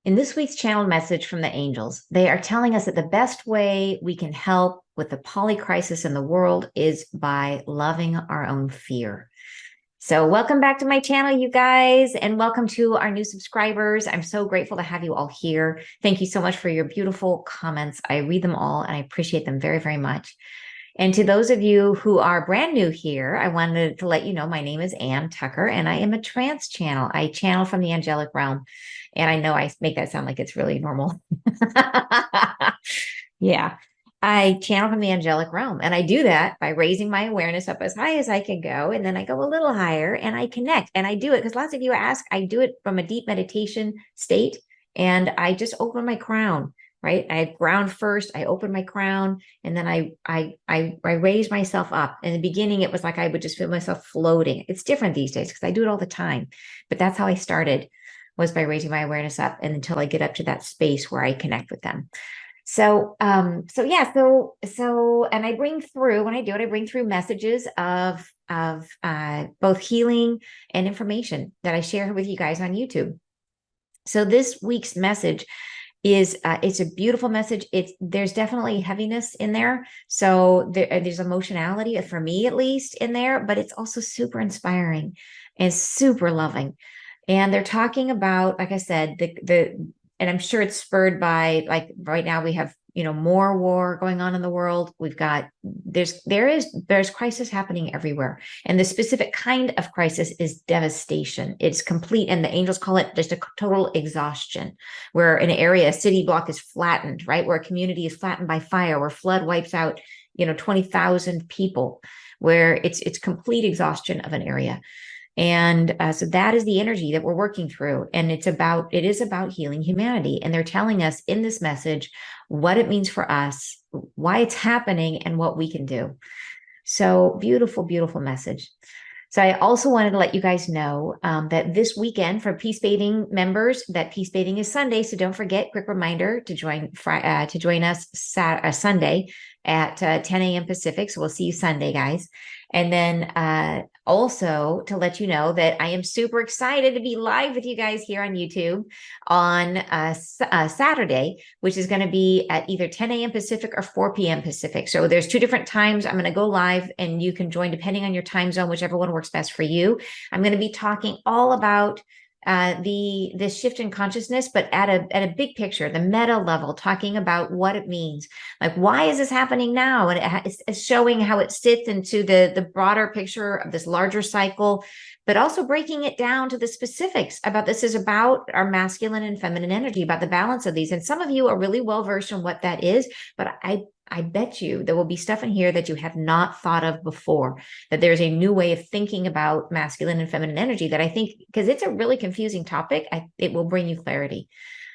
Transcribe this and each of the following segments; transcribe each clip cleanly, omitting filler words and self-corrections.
In this week's channeled message from the angels, they are telling us that the best way we can help with the poly crisis in the world is by loving our own fear. So, welcome back to my channel, you guys, and welcome to our new subscribers. I'm so grateful to have you all here. Thank you so much for your beautiful comments. I read them all and I appreciate them very, very much. And to those of you who are brand new here, I wanted to let you know my name is Ann Tucker and I am a trance channel. I channel from the angelic realm. And I know I make that sound like it's really normal. Yeah. I channel from the angelic realm and I do that by raising my awareness up as high as I can go. And then I go a little higher and I connect and I do it because lots of you ask, I do it from a deep meditation state and I just open my crown, right? I ground first, I open my crown and then I raise myself up. In the beginning, it was like I would just feel myself floating. It's different these days because I do it all the time, but that's how I started, was by raising my awareness up and until I get up to that space where I connect with them. So, and I bring through, when I do it, I bring through messages of both healing and information that I share with you guys on YouTube. So this week's message is it's a beautiful message. There's definitely heaviness in there. So there's emotionality, for me at least, in there, but it's also super inspiring and super loving. And they're talking about, like I said, and I'm sure it's spurred by, like, right now we have, more war going on in the world. We've got, there's crisis happening everywhere. And the specific kind of crisis is devastation. It's complete. And the angels call it just a total exhaustion, where an area, a city block is flattened, right? Where a community is flattened by fire, where flood wipes out, 20,000 people, where it's complete exhaustion of an area. And so that is the energy that we're working through. And it is about healing humanity. And they're telling us in this message what it means for us, why it's happening, and what we can do. So beautiful, beautiful message. So I also wanted to let you guys know that this weekend for Peace Bathing members, that Peace Bathing is Sunday. So don't forget, quick reminder to join us Sunday at 10 a.m. Pacific. So we'll see you Sunday, guys. And then also to let you know that I am super excited to be live with you guys here on YouTube on Saturday, which is going to be at either 10 a.m. Pacific or 4 p.m. Pacific. So there's two different times. I'm going to go live and you can join depending on your time zone, whichever one works best for you. I'm going to be talking all about this shift in consciousness, but at a big picture, the meta level, talking about what it means, like why is this happening now, and it's showing how it sits into the broader picture of this larger cycle, but also breaking it down to the specifics about this is about our masculine and feminine energy, about the balance of these. And some of you are really well versed in what that is, but I bet you there will be stuff in here that you have not thought of before, that there's a new way of thinking about masculine and feminine energy that I think, because it's a really confusing topic, it will bring you clarity.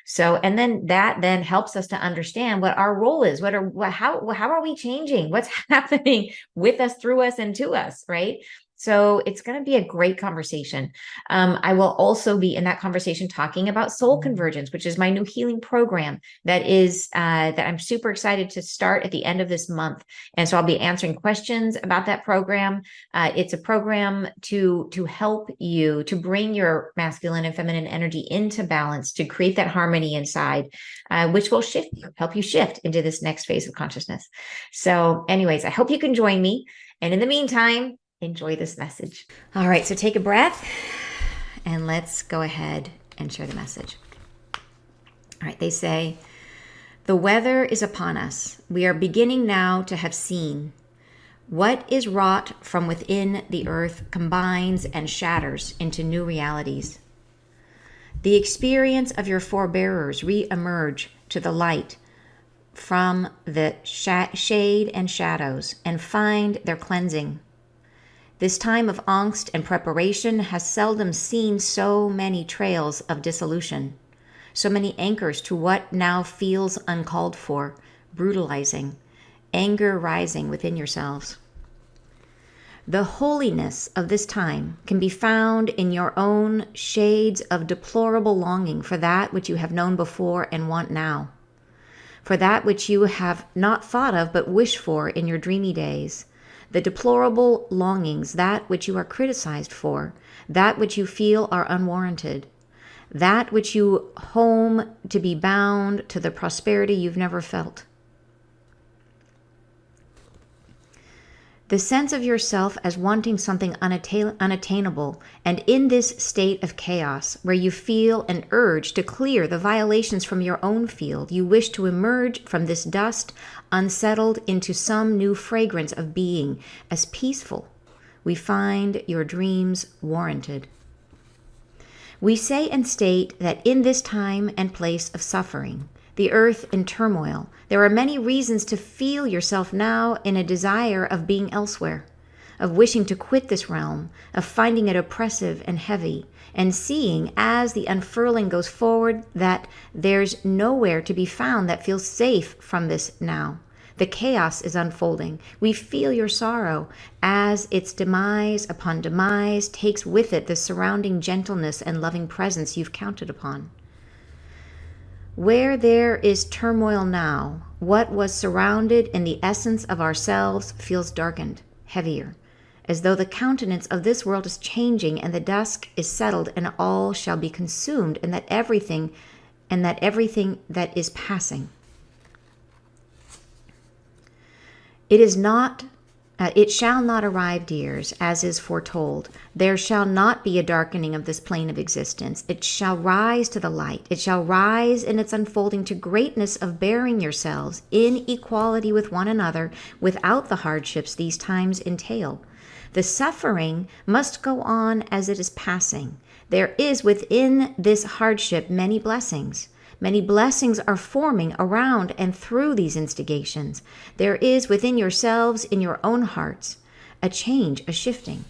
So, and then that then helps us to understand what our role is, how are we changing? What's happening with us, through us, and to us, right? So it's going to be a great conversation. I will also be in that conversation talking about soul convergence, which is my new healing program that I'm super excited to start at the end of this month. And so I'll be answering questions about that program. It's a program to help you to bring your masculine and feminine energy into balance, to create that harmony inside, which will help you shift into this next phase of consciousness. So anyways, I hope you can join me. And in the meantime, enjoy this message. All right, so take a breath and let's go ahead and share the message. All right, they say, the weather is upon us. We are beginning now to have seen. What is wrought from within the earth combines and shatters into new realities. The experience of your forebearers re-emerge to the light from the shade and shadows and find their cleansing. This time of angst and preparation has seldom seen so many trails of dissolution, so many anchors to what now feels uncalled for, brutalizing, anger rising within yourselves. The holiness of this time can be found in your own shades of deplorable longing for that which you have known before and want now, for that which you have not thought of but wish for in your dreamy days, the deplorable longings, that which you are criticized for, that which you feel are unwarranted, that which you home to be bound to the prosperity you've never felt. The sense of yourself as wanting something unattainable, and in this state of chaos, where you feel an urge to clear the violations from your own field, you wish to emerge from this dust unsettled into some new fragrance of being, as peaceful. We find your dreams warranted. We say and state that in this time and place of suffering, the earth in turmoil, there are many reasons to feel yourself now in a desire of being elsewhere, of wishing to quit this realm, of finding it oppressive and heavy, and seeing as the unfurling goes forward that there's nowhere to be found that feels safe from this now. The chaos is unfolding. We feel your sorrow as its demise upon demise takes with it the surrounding gentleness and loving presence you've counted upon. Where there is turmoil now, what was surrounded in the essence of ourselves feels darkened, heavier, as though the countenance of this world is changing and the dusk is settled and all shall be consumed, and that everything that is passing. It shall not arrive, dears, as is foretold. There shall not be a darkening of this plane of existence. It shall rise to the light. It shall rise in its unfolding to greatness of bearing yourselves in equality with one another without the hardships these times entail. The suffering must go on as it is passing. There is within this hardship many blessings. Many blessings are forming around and through these instigations. There is within yourselves, in your own hearts, a change, a shifting.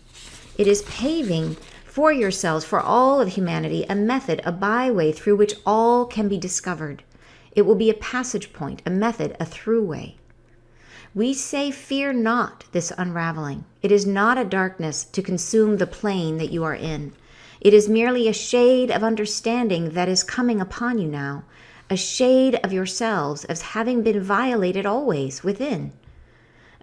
It is paving for yourselves, for all of humanity, a method, a byway through which all can be discovered. It will be a passage point, a method, a throughway. We say, fear not this unraveling. It is not a darkness to consume the plane that you are in. It is merely a shade of understanding that is coming upon you now, a shade of yourselves as having been violated always within,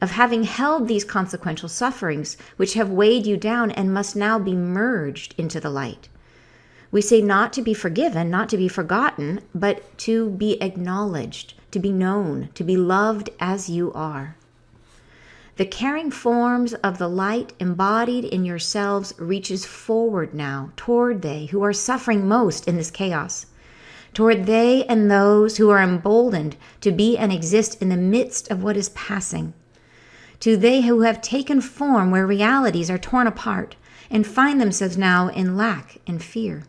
of having held these consequential sufferings which have weighed you down and must now be merged into the light. We say not to be forgiven, not to be forgotten, but to be acknowledged, to be known, to be loved as you are. The caring forms of the light embodied in yourselves reaches forward now toward they who are suffering most in this chaos, toward they and those who are emboldened to be and exist in the midst of what is passing, to they who have taken form where realities are torn apart and find themselves now in lack and fear.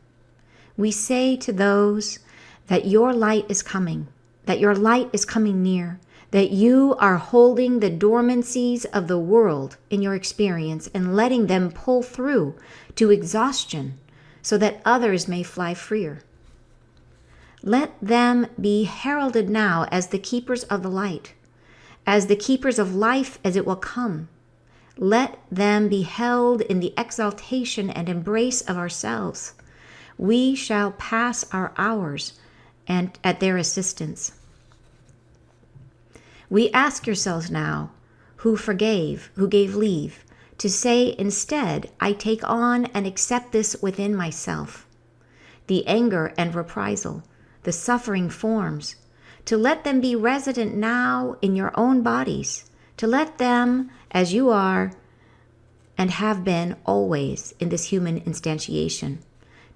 We say to those that your light is coming, that your light is coming near, that you are holding the dormancies of the world in your experience and letting them pull through to exhaustion so that others may fly freer. Let them be heralded now as the keepers of the light, as the keepers of life as it will come. Let them be held in the exaltation and embrace of ourselves. We shall pass our hours and at their assistance. We ask yourselves now, who forgave, who gave leave, to say instead, I take on and accept this within myself. The anger and reprisal, the suffering forms, to let them be resident now in your own bodies, to let them, as you are and have been always in this human instantiation,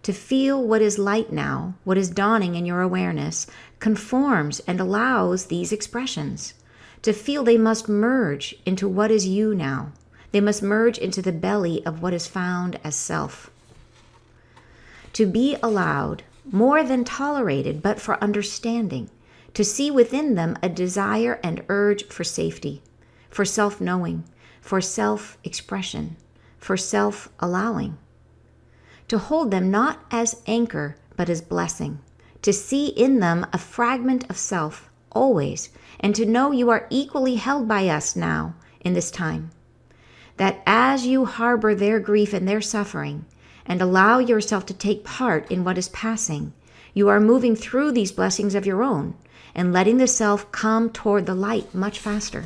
to feel what is light now, what is dawning in your awareness, conforms and allows these expressions. To feel they must merge into what is you now. They must merge into the belly of what is found as self. To be allowed, more than tolerated, but for understanding, to see within them a desire and urge for safety, for self-knowing, for self-expression, for self-allowing. To hold them not as anchor, but as blessing. To see in them a fragment of self, always, and to know you are equally held by us now in this time. That as you harbor their grief and their suffering, and allow yourself to take part in what is passing, you are moving through these blessings of your own, and letting the self come toward the light much faster.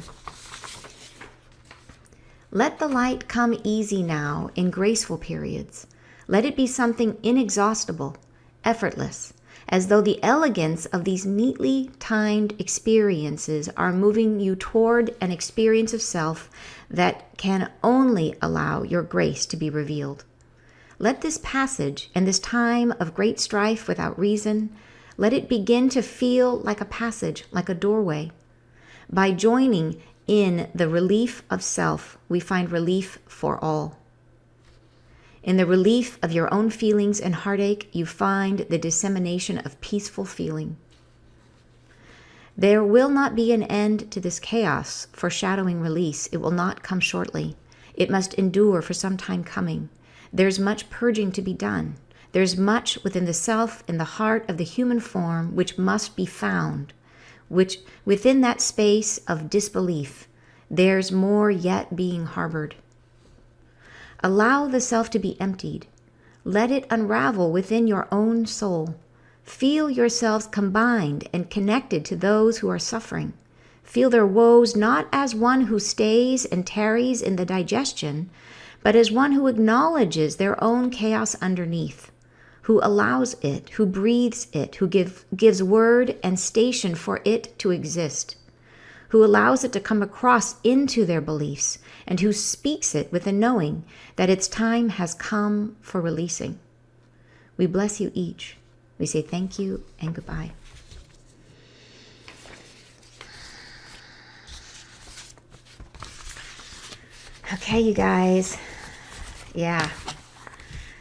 Let the light come easy now in graceful periods. Let it be something inexhaustible, effortless, as though the elegance of these neatly timed experiences are moving you toward an experience of self that can only allow your grace to be revealed. Let this passage and this time of great strife without reason, let it begin to feel like a passage, like a doorway. By joining in the relief of self, we find relief for all. In the relief of your own feelings and heartache, you find the dissemination of peaceful feeling. There will not be an end to this chaos, foreshadowing release. It will not come shortly. It must endure for some time coming. There's much purging to be done. There's much within the self, in the heart of the human form, which must be found, which within that space of disbelief, there's more yet being harbored. Allow the self to be emptied. Let it unravel within your own soul. Feel yourselves combined and connected to those who are suffering. Feel their woes not as one who stays and tarries in the digestion, but as one who acknowledges their own chaos underneath, who allows it, who breathes it, who gives word and station for it to exist, who allows it to come across into their beliefs, and who speaks it with a knowing that its time has come for releasing. We bless you each. We say thank you and goodbye. Okay, you guys. Yeah.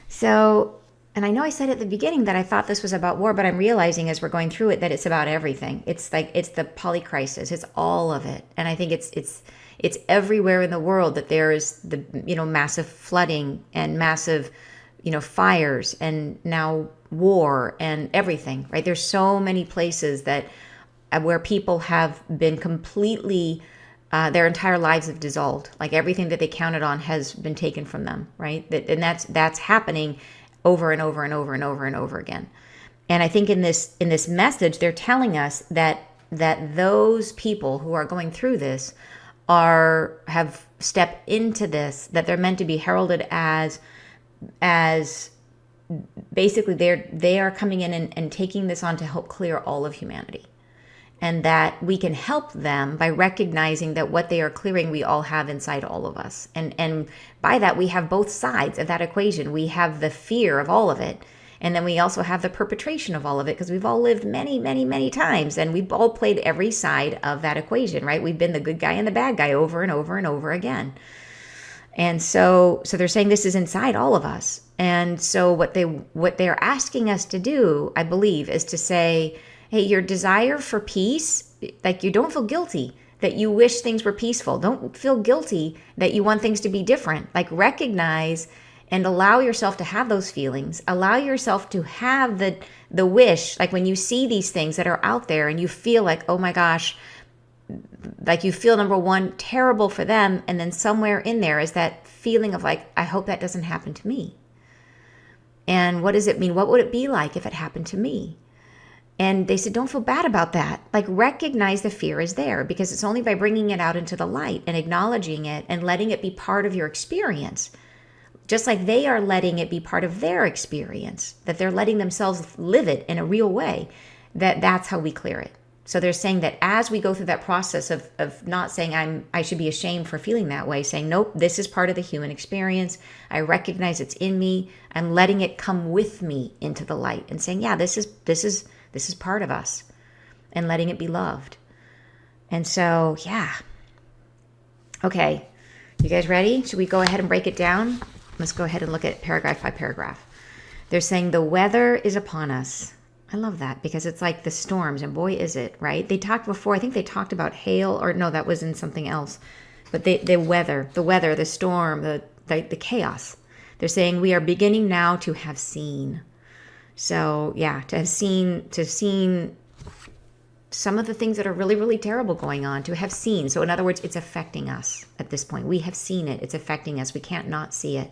So, and I know I said at the beginning that I thought this was about war, but I'm realizing as we're going through it that it's about everything. It's the polycrisis. It's all of it. And I think it's everywhere in the world that there is the, massive flooding and massive, fires and now war and everything, right? There's so many places that where people have been completely, their entire lives have dissolved. Like everything that they counted on has been taken from them, right? And that's happening over and over and over and over and over again. And I think in this message, they're telling us that those people who are going through this have stepped into this, that they're meant to be heralded as basically they are coming in and taking this on to help clear all of humanity. And that we can help them by recognizing that what they are clearing, we all have inside all of us. And by that, we have both sides of that equation. We have the fear of all of it. And then we also have the perpetration of all of it, because we've all lived many, many, many times. And we've all played every side of that equation, right? We've been the good guy and the bad guy over and over and over again. And so they're saying this is inside all of us. And so what they're asking us to do, I believe, is to say, hey, your desire for peace, like you don't feel guilty that you wish things were peaceful. Don't feel guilty that you want things to be different. Like recognize and allow yourself to have those feelings. Allow yourself to have the wish, like when you see these things that are out there and you feel like, oh my gosh, like you feel, number one, terrible for them. And then somewhere in there is that feeling of like, I hope that doesn't happen to me. And what does it mean? What would it be like if it happened to me? And they said, don't feel bad about that. Like recognize the fear is there, because it's only by bringing it out into the light and acknowledging it and letting it be part of your experience, just like they are letting it be part of their experience, that they're letting themselves live it in a real way, that's how we clear it. So they're saying that as we go through that process of not saying I should be ashamed for feeling that way, saying, nope, this is part of the human experience. I recognize it's in me. I'm letting it come with me into the light and saying, yeah, this is part of us, and letting it be loved. And so, yeah. Okay. You guys ready? Should we go ahead and break it down? Let's go ahead and look at paragraph by paragraph. They're saying the weather is upon us. I love that, because it's like the storms, and boy, is it, right? They talked before, I think they talked about hail, or no, that was in something else. But the weather, the storm, the chaos. They're saying we are beginning now to have seen. So yeah, to have seen some of the things that are really, really terrible going on, to have seen. So in other words, it's affecting us at this point. We have seen it. It's affecting us. We can't not see it.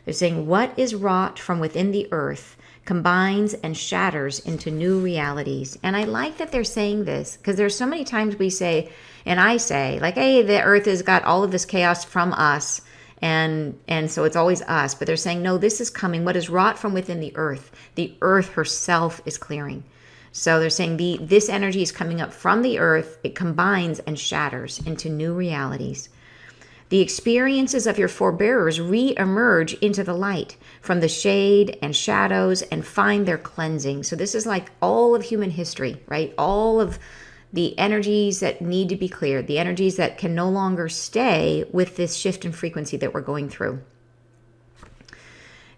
They're saying what is wrought from within the earth combines and shatters into new realities. And I like that they're saying this, because there's so many times we say, and I say, like, hey, the earth has got all of this chaos from us, And so it's always us, but they're saying, no, this is coming. What is wrought from within the earth herself is clearing. So they're saying this energy is coming up from the earth. It combines and shatters into new realities. The experiences of your forebearers re-emerge into the light from the shade and shadows and find their cleansing. So this is like all of human history, right? All of the energies that need to be cleared, the energies that can no longer stay with this shift in frequency that we're going through.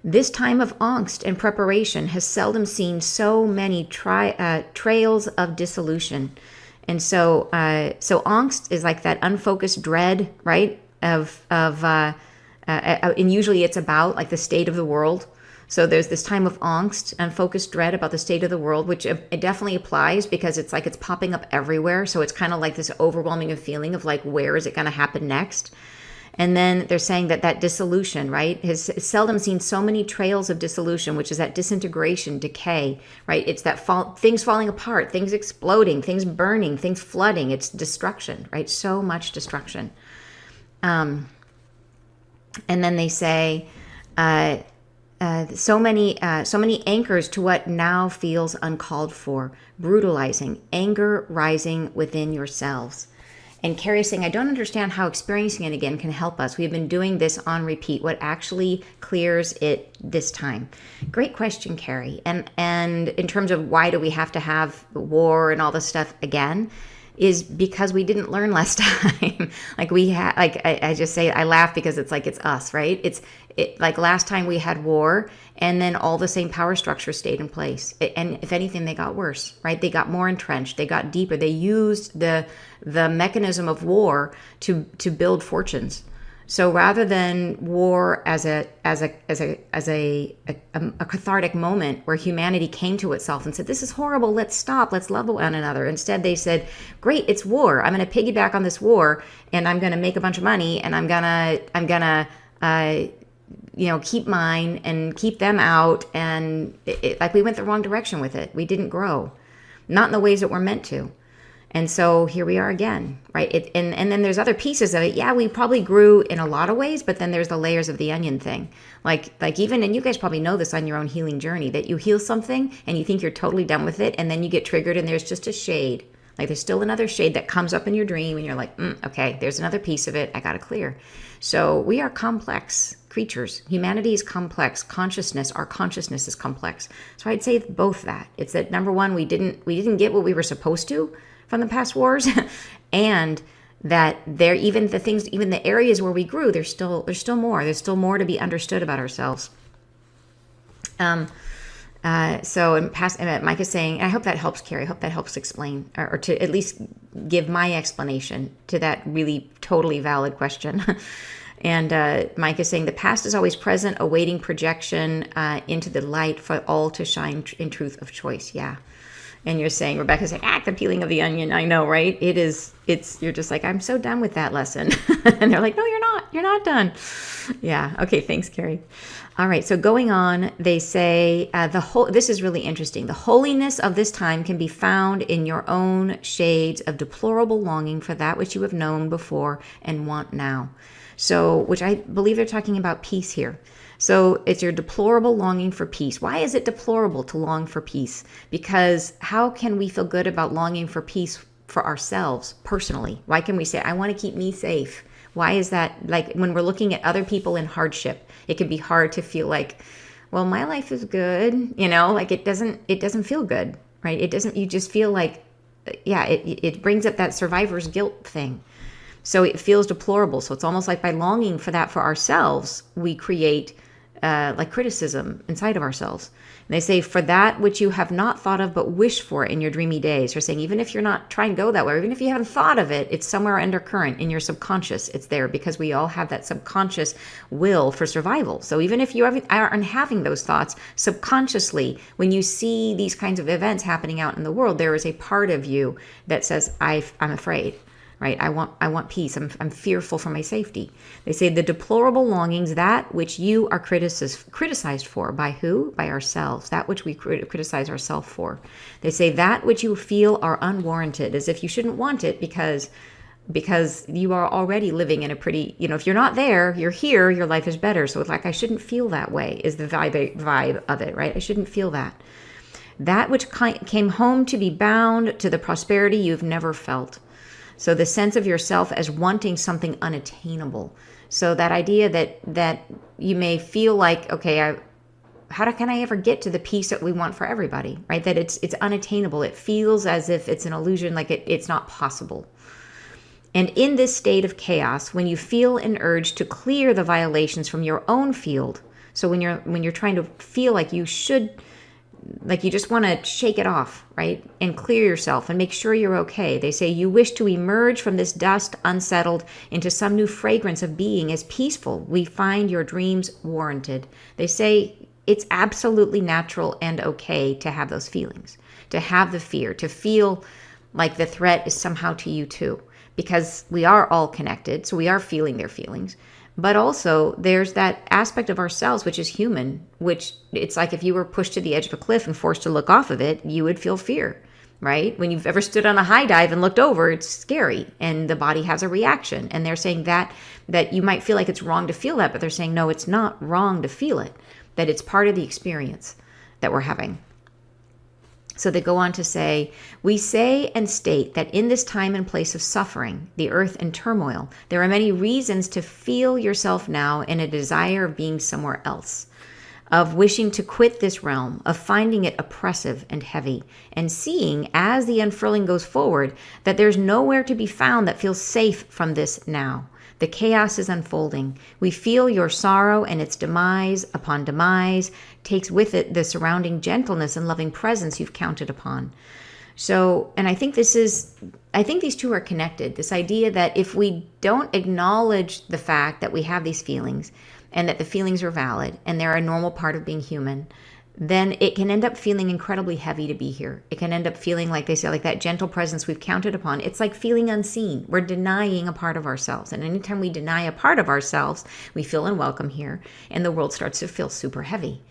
This time of angst and preparation has seldom seen so many trails of dissolution. And so angst is like that unfocused dread, right? And usually it's about like the state of the world. So there's this time of angst and focused dread about the state of the world, which it definitely applies because it's like it's popping up everywhere. So it's kind of like this overwhelming feeling of like, where is it going to happen next? And then they're saying that dissolution, right, has seldom seen so many trails of dissolution, which is that disintegration, decay, right? It's that things falling apart, things exploding, things burning, things flooding. It's destruction, right? So much destruction. And then they say, so many anchors to what now feels uncalled for, brutalizing, anger rising within yourselves. And Carrie saying, I don't understand how experiencing it again can help us. We've been doing this on repeat. What actually clears it this time? Great question, Carrie. And in terms of why do we have to have war and all this stuff again, is because we didn't learn last time. I just say, I laugh because it's like, it's us, right? It's like last time we had war and then all the same power structures stayed in place. And if anything, they got worse, right? They got more entrenched. They got deeper. They used the mechanism of war to build fortunes. So rather than war as a cathartic moment where humanity came to itself and said, this is horrible, let's stop, let's love one another. Instead, they said, great, it's war. I'm going to piggyback on this war and I'm going to make a bunch of money and I'm gonna keep mine and keep them out. And like we went the wrong direction with it. We didn't grow, not in the ways that we're meant to. And so here we are again, right? And then there's other pieces of it. Yeah, we probably grew in a lot of ways, but then there's the layers of the onion thing. Like even, and you guys probably know this on your own healing journey, that you heal something and you think you're totally done with it. And then you get triggered and there's just a shade. Like there's still another shade that comes up in your dream and you're like, okay, there's another piece of it. I got to clear. So we are complex creatures. Humanity is complex. Our consciousness is complex. So I'd say both that. It's that number one, we didn't get what we were supposed to from the past wars, and that even the areas where we grew, there's still more to be understood about ourselves. So Mike is saying, I hope that helps, Carrie. I hope that helps explain or to at least give my explanation to that really totally valid question. And Mike is saying the past is always present, awaiting projection into the light for all to shine in truth of choice. Yeah. And you're saying, Rebecca's saying, the peeling of the onion. I know, right? You're just like, I'm so done with that lesson. And they're like, no, you're not done. Yeah. Okay. Thanks, Carrie. All right. So going on, they say this is really interesting. The holiness of this time can be found in your own shades of deplorable longing for that which you have known before and want now. So, which I believe they're talking about peace here. So it's your deplorable longing for peace. Why is it deplorable to long for peace? Because how can we feel good about longing for peace for ourselves personally? Why can we say, I want to keep me safe? Why is that? Like when we're looking at other people in hardship, it can be hard to feel like, well, my life is good. Like it doesn't feel good, right? You just feel like, it brings up that survivor's guilt thing. So it feels deplorable. So it's almost like by longing for that for ourselves, we create like criticism inside of ourselves. And they say, for that which you have not thought of but wish for in your dreamy days. They're saying, even if you're not trying to go that way, or even if you haven't thought of it, it's somewhere undercurrent in your subconscious. It's there because we all have that subconscious will for survival. So even if you aren't having those thoughts, subconsciously, when you see these kinds of events happening out in the world, there is a part of you that says, I'm afraid. Right? I want peace. I'm fearful for my safety. They say the deplorable longings, that which you are criticized for. By who? By ourselves. That which we criticize ourselves for. They say that which you feel are unwarranted, as if you shouldn't want it because because you are already living in a pretty, if you're not there, you're here, your life is better. So it's like, I shouldn't feel that way is the vibe of it, right? I shouldn't feel that. That which came home to be bound to the prosperity you've never felt. So the sense of yourself as wanting something unattainable. So that idea that you may feel like, okay, can I ever get to the peace that we want for everybody, right? That it's unattainable. It feels as if it's an illusion, like it's not possible. And in this state of chaos, when you feel an urge to clear the violations from your own field, so when you're trying to feel like you should, like you just want to shake it off, right? And clear yourself and make sure you're okay. They say you wish to emerge from this dust unsettled into some new fragrance of being as peaceful. We find your dreams warranted. They say it's absolutely natural and okay to have those feelings, to have the fear, to feel like the threat is somehow to you too, because we are all connected. So we are feeling their feelings. But also there's that aspect of ourselves, which is human, which it's like if you were pushed to the edge of a cliff and forced to look off of it, you would feel fear, right? When you've ever stood on a high dive and looked over, it's scary and the body has a reaction. And they're saying that you might feel like it's wrong to feel that, but they're saying, no, it's not wrong to feel it, that it's part of the experience that we're having. So they go on to say, we say and state that in this time and place of suffering, the earth in turmoil, there are many reasons to feel yourself now in a desire of being somewhere else, of wishing to quit this realm, of finding it oppressive and heavy, and seeing as the unfurling goes forward that there's nowhere to be found that feels safe from this now. The chaos is unfolding. We feel your sorrow, and its demise upon demise takes with it the surrounding gentleness and loving presence you've counted upon. So, and I think these two are connected. This idea that if we don't acknowledge the fact that we have these feelings and that the feelings are valid and they're a normal part of being human, then it can end up feeling incredibly heavy to be here. It can end up feeling, like they say, like that gentle presence we've counted upon. It's like feeling unseen. We're denying a part of ourselves. And anytime we deny a part of ourselves, we feel unwelcome here, and the world starts to feel super heavy.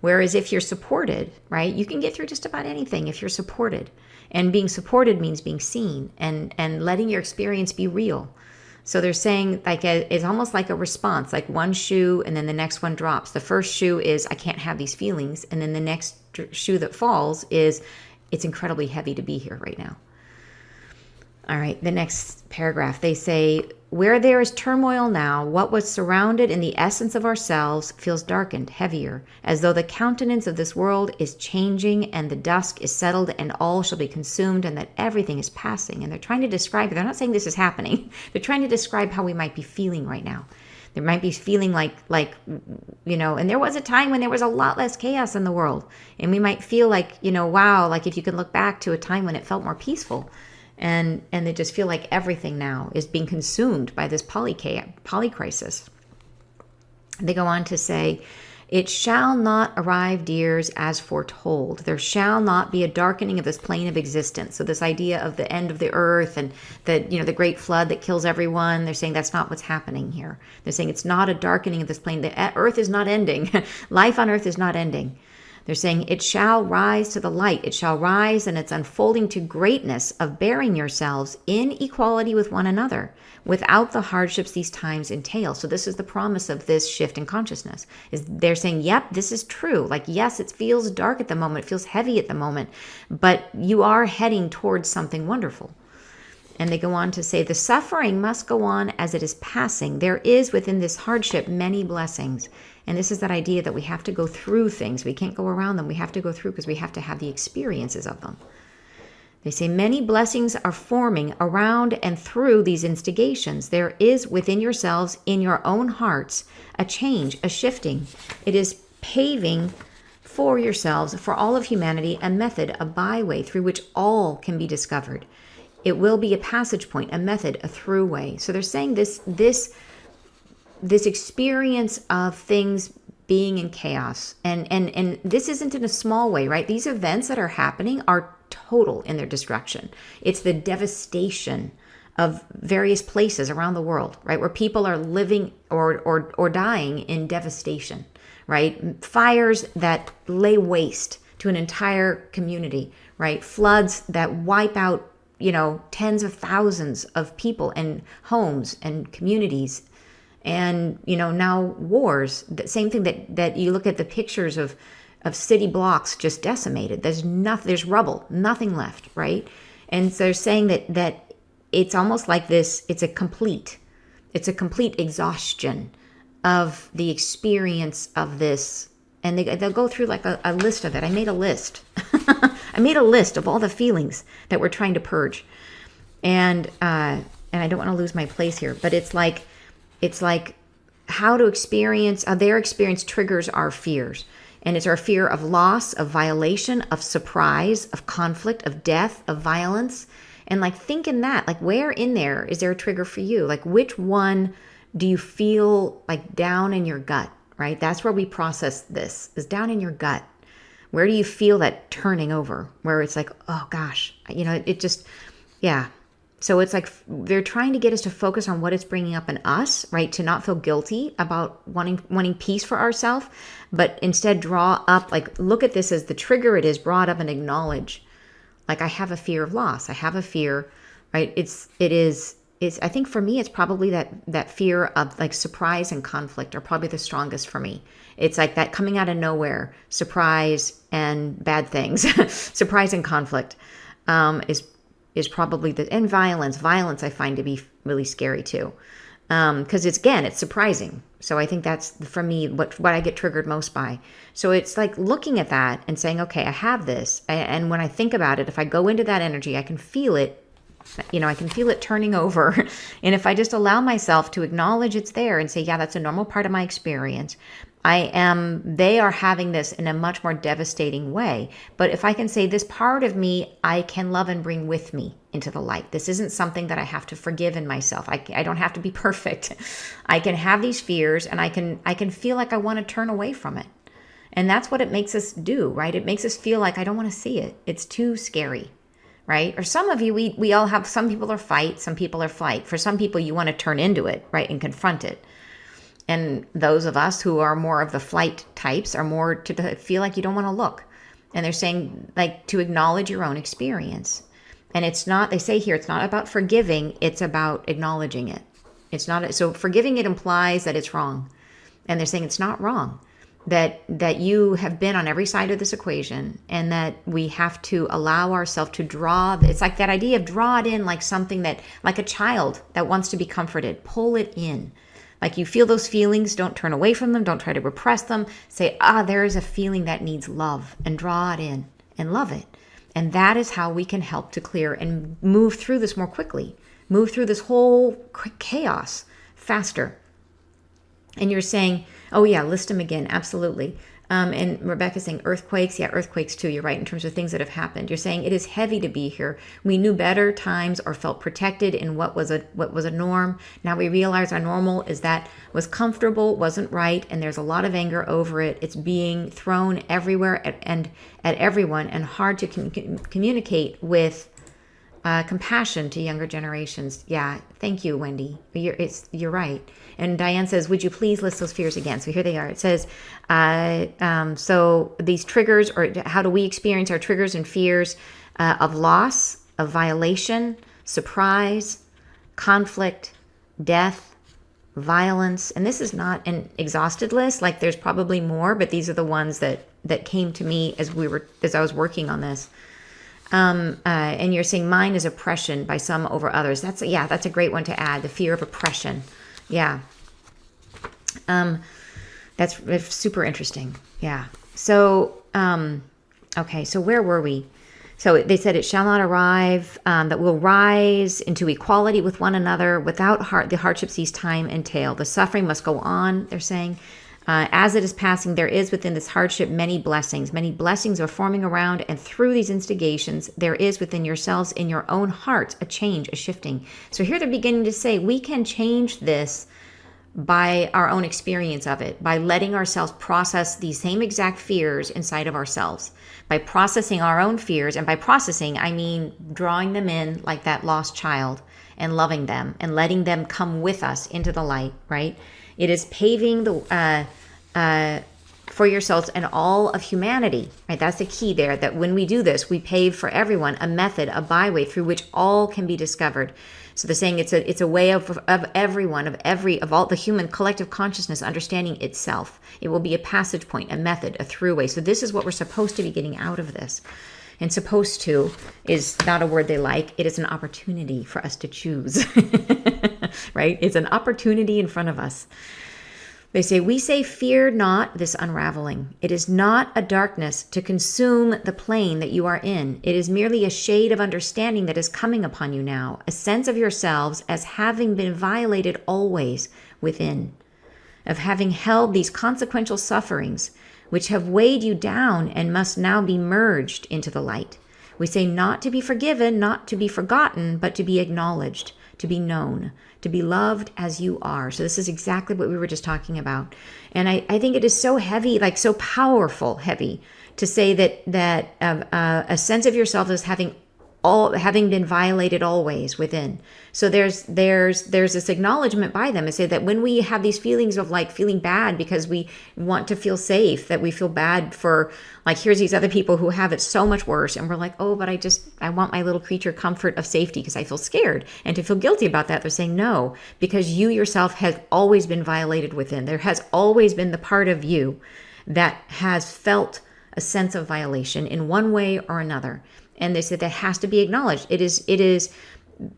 Whereas if you're supported, right, you can get through just about anything if you're supported. And being supported means being seen and letting your experience be real. So they're saying it's almost like a response, like one shoe and then the next one drops. The first shoe is, I can't have these feelings. And then the next shoe that falls is, it's incredibly heavy to be here right now. All right, the next paragraph, they say, where there is turmoil now, what was surrounded in the essence of ourselves feels darkened, heavier, as though the countenance of this world is changing and the dusk is settled and all shall be consumed and that everything is passing. And they're trying to describe it. They're not saying this is happening. They're trying to describe how we might be feeling right now. There might be feeling like, and there was a time when there was a lot less chaos in the world. And we might feel like, wow, like if you can look back to a time when it felt more peaceful. And they just feel like everything now is being consumed by this poly crisis. They go on to say, it shall not arrive, dears, as foretold. There shall not be a darkening of this plane of existence. So this idea of the end of the earth and the great flood that kills everyone, they're saying that's not what's happening here. They're saying it's not a darkening of this plane. The earth is not ending. Life on earth is not ending. They're saying it shall rise to the light. It shall rise in its unfolding to greatness of bearing yourselves in equality with one another without the hardships these times entail. So this is the promise of this shift in consciousness. Is they're saying, yep, this is true. Like, yes, it feels dark at the moment. It feels heavy at the moment, but you are heading towards something wonderful. And they go on to say, the suffering must go on as it is passing. There is within this hardship many blessings. And this is that idea that we have to go through things. We can't go around them. We have to go through because we have to have the experiences of them. They say many blessings are forming around and through these instigations. There is within yourselves, in your own hearts, a change, a shifting. It is paving for yourselves, for all of humanity, a method, a byway through which all can be discovered. It will be a passage point, a method, a throughway. So they're saying this experience of things being in chaos. And this isn't in a small way, right? These events that are happening are total in their destruction. It's the devastation of various places around the world, right? Where people are living or dying in devastation, right? Fires that lay waste to an entire community, right? Floods that wipe out tens of thousands of people and homes and communities, and now wars. The same thing that you look at the pictures of city blocks just decimated. There's nothing, there's rubble, nothing left, right? And so they're saying that it's almost like this, it's a complete exhaustion of the experience of this. And they'll go through like a list of it. I made a list. I made a list of all the feelings that we're trying to purge. And I don't want to lose my place here, but it's like how to experience, their experience triggers our fears. And it's our fear of loss, of violation, of surprise, of conflict, of death, of violence. And like, think in that, like, where in there is there a trigger for you? Like, which one do you feel like down in your gut, right? That's where we process this, is down in your gut. Where do you feel that turning over? Where it's like, oh gosh, it just, yeah. So it's like they're trying to get us to focus on what it's bringing up in us, right? To not feel guilty about wanting peace for ourselves, but instead draw up, like, look at this as the trigger it is, brought up and acknowledge, like, I have a fear of loss. I have a fear, right? It's I think for me, it's probably that fear of like surprise and conflict are probably the strongest for me. It's like that coming out of nowhere, surprise and bad things, surprise and conflict is probably and violence. Violence I find to be really scary too. Because it's surprising. So I think that's for me what I get triggered most by. So it's like looking at that and saying, okay, I have this. And when I think about it, if I go into that energy, I can feel it. I can feel it turning over. And if I just allow myself to acknowledge it's there and say, yeah, that's a normal part of my experience. They are having this in a much more devastating way. But if I can say this part of me, I can love and bring with me into the light. This isn't something that I have to forgive in myself. I don't have to be perfect. I can have these fears and I can feel like I want to turn away from it. And that's what it makes us do, right? It makes us feel like I don't want to see it. It's too scary, right? Or some of you, we all have, some people are fight, some people are flight. For some people, you want to turn into it, right? And confront it. And those of us who are more of the flight types are more to feel like you don't want to look. And they're saying like to acknowledge your own experience. And it's not, they say here, it's not about forgiving, it's about acknowledging it. It's not, so forgiving it implies that it's wrong. And they're saying it's not wrong. That you have been on every side of this equation, and that we have to allow ourselves to draw. It's like that idea of draw it in, like something that, like a child that wants to be comforted, pull it in. Like you feel those feelings, don't turn away from them, don't try to repress them. Say, there is a feeling that needs love, and draw it in and love it. And that is how we can help to clear and move through this more quickly, move through this whole chaos faster. And you're saying, oh yeah, list them again. Absolutely. And Rebecca's saying earthquakes. Yeah, earthquakes too. You're right. In terms of things that have happened, you're saying it is heavy to be here. We knew better times or felt protected in what was a norm. Now we realize our normal is that was comfortable, wasn't right. And there's a lot of anger over it. It's being thrown everywhere and at everyone, and hard to communicate with compassion to younger generations. Yeah. Thank you, Wendy. You're right. And Diane says, would you please list those fears again? So here they are. It says, so these triggers, or how do we experience our triggers and fears of loss, of violation, surprise, conflict, death, violence. And this is not an exhausted list. Like there's probably more, but these are the ones that came to me as I was working on this. And you're saying mine is oppression by some over others. That's a great one to add. The fear of oppression. Yeah. That's super interesting. Yeah. So, okay. So where were we? So they said it shall not arrive, that will rise into equality with one another without the hardships these time entail. The suffering must go on, they're saying. As it is passing, there is within this hardship many blessings. Many blessings are forming around, and through these instigations, there is within yourselves, in your own hearts, a change, a shifting. So here they're beginning to say we can change this by our own experience of it, by letting ourselves process these same exact fears inside of ourselves, by processing our own fears. And by processing, I mean drawing them in like that lost child and loving them and letting them come with us into the light, right? It is paving the for yourselves and all of humanity, right? That's the key there, that when we do this, we pave for everyone a method, a byway through which all can be discovered. So they're saying it's a way of everyone, of all the human collective consciousness understanding itself. It will be a passage point, a method, a throughway. So this is what we're supposed to be getting out of this. And supposed to is not a word they like. It is an opportunity for us to choose, right? It's an opportunity in front of us. They say, we say, fear not this unraveling. It is not a darkness to consume the plane that you are in. It is merely a shade of understanding that is coming upon you now, a sense of yourselves as having been violated always within, of having held these consequential sufferings, which have weighed you down and must now be merged into the light. We say not to be forgiven, not to be forgotten, but to be acknowledged, to be known, to be loved as you are. So this is exactly what we were just talking about. And I think it is so heavy, like so powerful heavy, to say that a sense of yourself as having been violated always within. So there's this acknowledgement by them to say that when we have these feelings of like feeling bad because we want to feel safe, that we feel bad for, like, here's these other people who have it so much worse, and we're like, oh, but I want my little creature comfort of safety because I feel scared. And to feel guilty about that, they're saying no, because you yourself have always been violated within. There has always been the part of you that has felt a sense of violation in one way or another. And they said that has to be acknowledged. It is,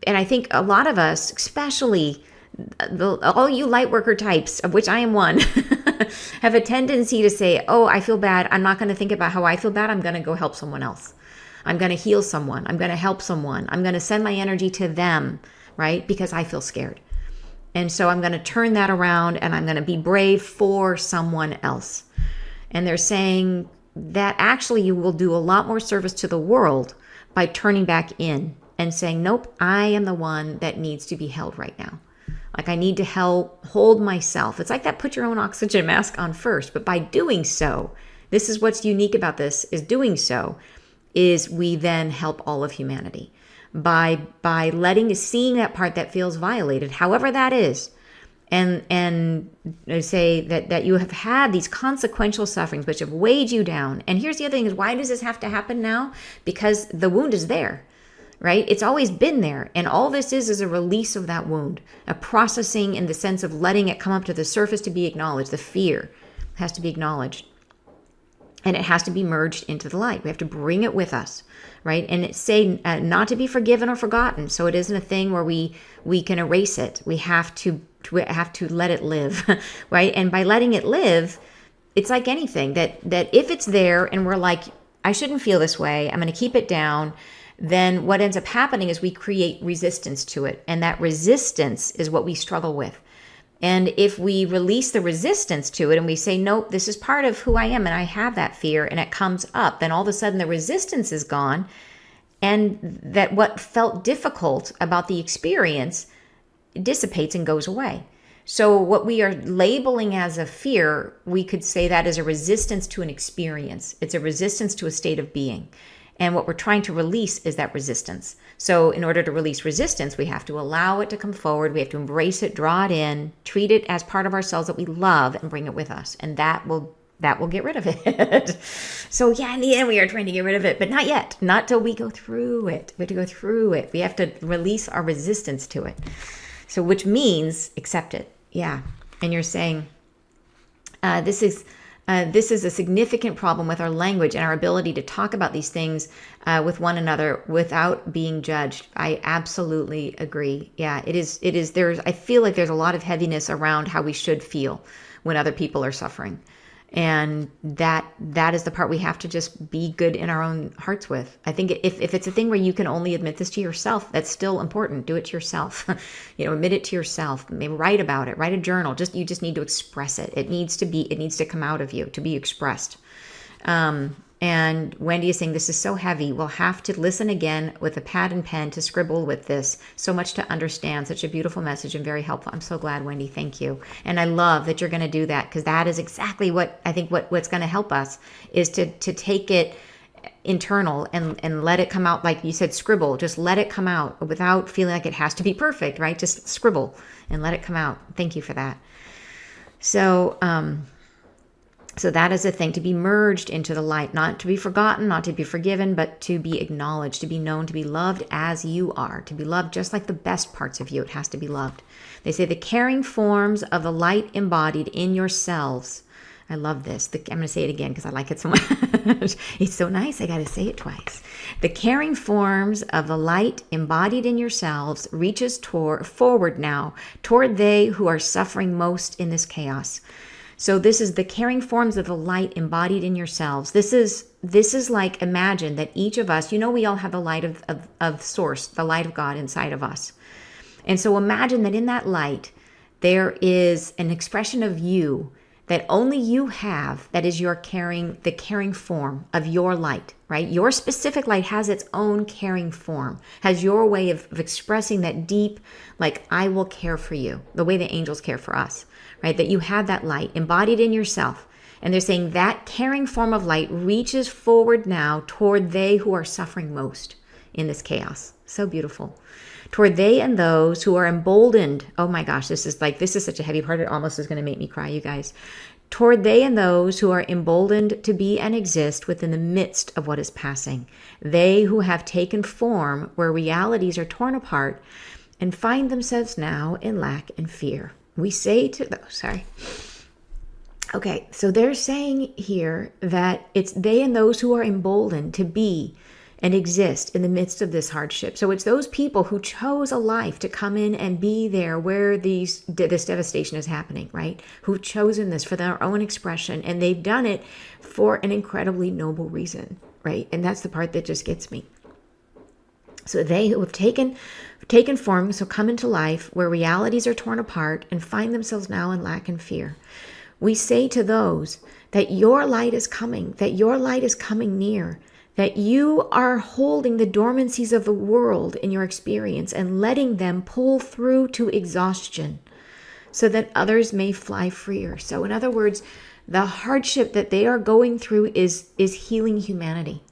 and I think a lot of us, especially all you light worker types, of which I am one, have a tendency to say, oh, I feel bad. I'm not going to think about how I feel bad. I'm going to go help someone else. I'm going to heal someone. I'm going to help someone. I'm going to send my energy to them, right? Because I feel scared. And so I'm going to turn that around and I'm going to be brave for someone else. And they're saying that actually you will do a lot more service to the world by turning back in and saying, nope, I am the one that needs to be held right now. Like I need to hold myself. It's like that, put your own oxygen mask on first. But by doing so, this is what's unique about this, is doing so is we then help all of humanity by seeing that part that feels violated, however that is. And they say that you have had these consequential sufferings which have weighed you down. And here's the other thing is, why does this have to happen now? Because the wound is there, right? It's always been there. And all this is a release of that wound, a processing in the sense of letting it come up to the surface to be acknowledged. The fear has to be acknowledged. And it has to be merged into the light. We have to bring it with us, right? And it's saying not to be forgiven or forgotten. So it isn't a thing where we can erase it. We have to let it live, right? And by letting it live, it's like anything that if it's there and we're like, I shouldn't feel this way, I'm going to keep it down, then what ends up happening is we create resistance to it. And that resistance is what we struggle with. And if we release the resistance to it and we say, nope, this is part of who I am and I have that fear and it comes up, then all of a sudden the resistance is gone. And that what felt difficult about the experience dissipates and goes away. So what we are labeling as a fear, we could say that is a resistance to an experience. It's a resistance to a state of being. And what we're trying to release is that resistance. So in order to release resistance, we have to allow it to come forward. We have to embrace it, draw it in, treat it as part of ourselves that we love, and bring it with us. And that will get rid of it. So yeah, in the end, we are trying to get rid of it, but not yet. Not till we go through it. We have to go through it. We have to release our resistance to it. So which means accept it. Yeah. And you're saying this is a significant problem with our language and our ability to talk about these things with one another without being judged. I absolutely agree. Yeah, it is. I feel like there's a lot of heaviness around how we should feel when other people are suffering. And that is the part we have to just be good in our own hearts with. I think if it's a thing where you can only admit this to yourself, that's still important. Do it to yourself. Admit it to yourself. Maybe write about it. Write a journal. You just need to express it. It needs to come out of you, to be expressed. And Wendy is saying, this is so heavy. We'll have to listen again with a pad and pen to scribble with this. So much to understand. Such a beautiful message and very helpful. I'm so glad, Wendy. Thank you. And I love that you're going to do that, because that is exactly what I think what's going to help us is to take it internal and let it come out. Like you said, scribble. Just let it come out without feeling like it has to be perfect, right? Just scribble and let it come out. Thank you for that. So, So that is a thing, to be merged into the light, not to be forgotten, not to be forgiven, but to be acknowledged, to be known, to be loved as you are, to be loved just like the best parts of you. It has to be loved. They say the caring forms of the light embodied in yourselves. I love this. I'm going to say it again because I like it so much. It's so nice. I got to say it twice. The caring forms of the light embodied in yourselves reaches forward now toward they who are suffering most in this chaos. So this is the caring forms of the light embodied in yourselves. This is like, imagine that each of us, we all have the light of source, the light of God inside of us. And so imagine that in that light, there is an expression of you that only you have, that is the caring form of your light, right? Your specific light has its own caring form, has your way of expressing that deep, like, I will care for you, the way the angels care for us, right? That you have that light embodied in yourself. And they're saying that caring form of light reaches forward now toward they who are suffering most in this chaos. So beautiful. Toward they and those who are emboldened. Oh my gosh, this is such a heavy part. It almost is going to make me cry, you guys. Toward they and those who are emboldened to be and exist within the midst of what is passing. They who have taken form where realities are torn apart and find themselves now in lack and fear. We say to those, Okay, so they're saying here that it's they and those who are emboldened to be and exist in the midst of this hardship. So it's those people who chose a life to come in and be there where this devastation is happening, right? Who've chosen this for their own expression, and they've done it for an incredibly noble reason, right? And that's the part that just gets me. So they who have taken form, so come into life where realities are torn apart and find themselves now in lack and fear. We say to those that your light is coming near, that you are holding the dormancies of the world in your experience and letting them pull through to exhaustion so that others may fly freer. So in other words, the hardship that they are going through is healing humanity.